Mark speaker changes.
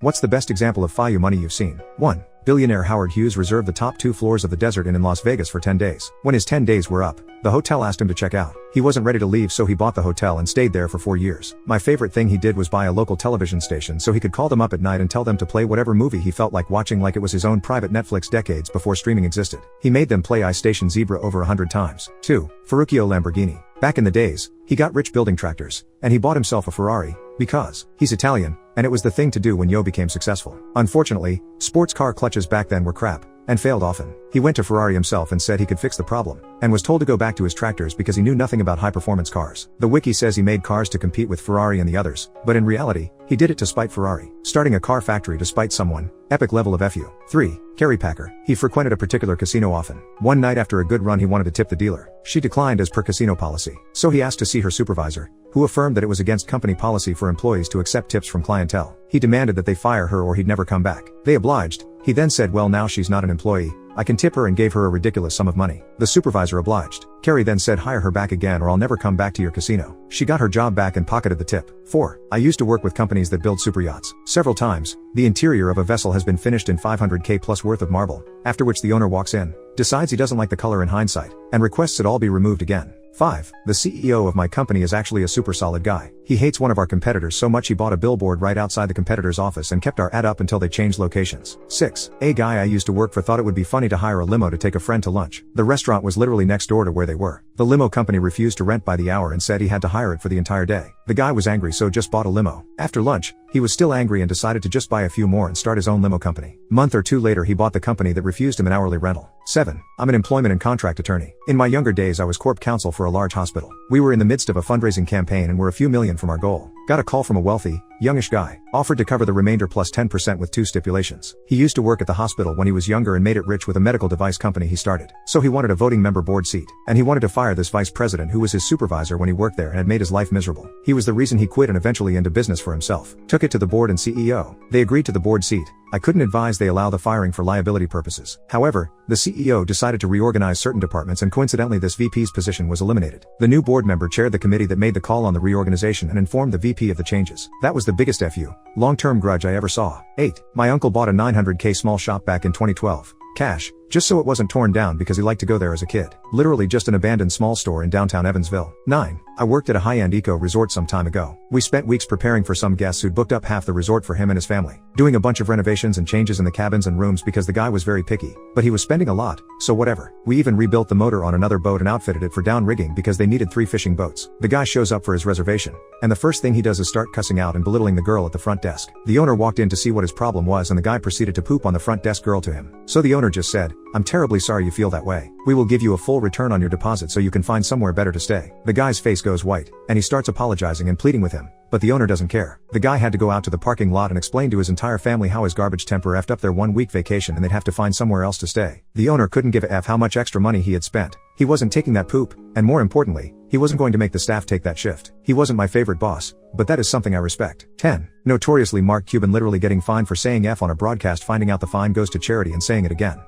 Speaker 1: What's the best example of FIU money you've seen? 1. Billionaire Howard Hughes reserved the top 2 floors of the Desert Inn in Las Vegas for 10 days. When his 10 days were up, the hotel asked him to check out. He wasn't ready to leave, so he bought the hotel and stayed there for 4 years. My favorite thing he did was buy a local television station so he could call them up at night and tell them to play whatever movie he felt like watching, like it was his own private Netflix decades before streaming existed. He made them play Ice Station Zebra over 100 times. 2. Ferruccio Lamborghini. Back in the days, he got rich building tractors, and he bought himself a Ferrari, because he's Italian, and it was the thing to do when Yo became successful. Unfortunately, sports car clutches back then were crap, and failed often. He went to Ferrari himself and said he could fix the problem, and was told to go back to his tractors because he knew nothing about high-performance cars. The wiki says he made cars to compete with Ferrari and the others, but in reality, he did it to spite Ferrari. Starting a car factory to spite someone, epic level of FU. 3. Carrie Packer. He frequented a particular casino often. One night after a good run he wanted to tip the dealer. She declined as per casino policy, so he asked to see her supervisor, who affirmed that it was against company policy for employees to accept tips from clientele. He demanded that they fire her or he'd never come back. They obliged. He then said, well, now she's not an employee, I can tip her, and gave her a ridiculous sum of money. The supervisor obliged. Carrie then said, hire her back again or I'll never come back to your casino. She got her job back and pocketed the tip. 4. I used to work with companies that build super yachts. Several times, the interior of a vessel has been finished in $500K plus worth of marble, after which the owner walks in, decides he doesn't like the color in hindsight, and requests it all be removed again. 5. The CEO of my company is actually a super solid guy. He hates one of our competitors so much he bought a billboard right outside the competitor's office and kept our ad up until they changed locations. 6. A guy I used to work for thought it would be funny to hire a limo to take a friend to lunch. The restaurant was literally next door to where they were. The limo company refused to rent by the hour and said he had to hire it for the entire day. The guy was angry, so just bought a limo. After lunch, he was still angry and decided to just buy a few more and start his own limo company. Month or two later he bought the company that refused him an hourly rental. 7. I'm an employment and contract attorney. In my younger days I was corp counsel for a large hospital. We were in the midst of a fundraising campaign and were a few million from our goal. Got a call from a wealthy, youngish guy, offered to cover the remainder plus 10% with 2 stipulations. He used to work at the hospital when he was younger and made it rich with a medical device company he started. So he wanted a voting member board seat, and he wanted to fire this vice president who was his supervisor when he worked there and had made his life miserable. He was the reason he quit and eventually into business for himself. Took it to the board and CEO. They agreed to the board seat. I couldn't advise they allow the firing for liability purposes. However, the CEO decided to reorganize certain departments and coincidentally this VP's position was eliminated. The new board member chaired the committee that made the call on the reorganization and informed the VP of the changes. That was the biggest FU, long-term grudge I ever saw. 8. My uncle bought a $900K small shop back in 2012. Cash, just so it wasn't torn down because he liked to go there as a kid. Literally just an abandoned small store in downtown Evansville. 9. I worked at a high-end eco resort some time ago. We spent weeks preparing for some guests who'd booked up half the resort for him and his family. Doing a bunch of renovations and changes in the cabins and rooms because the guy was very picky. But he was spending a lot, so whatever. We even rebuilt the motor on another boat and outfitted it for down rigging because they needed 3 fishing boats. The guy shows up for his reservation, and the first thing he does is start cussing out and belittling the girl at the front desk. The owner walked in to see what his problem was and the guy proceeded to poop on the front desk girl to him. So the owner just said, I'm terribly sorry you feel that way. We will give you a full return on your deposit so you can find somewhere better to stay. The guy's face goes white, and he starts apologizing and pleading with him. But the owner doesn't care. The guy had to go out to the parking lot and explain to his entire family how his garbage temper effed up their 1-week vacation and they'd have to find somewhere else to stay. The owner couldn't give a F how much extra money he had spent. He wasn't taking that poop, and more importantly, he wasn't going to make the staff take that shift. He wasn't my favorite boss, but that is something I respect. 10. Notoriously Mark Cuban literally getting fined for saying F on a broadcast, finding out the fine goes to charity and saying it again.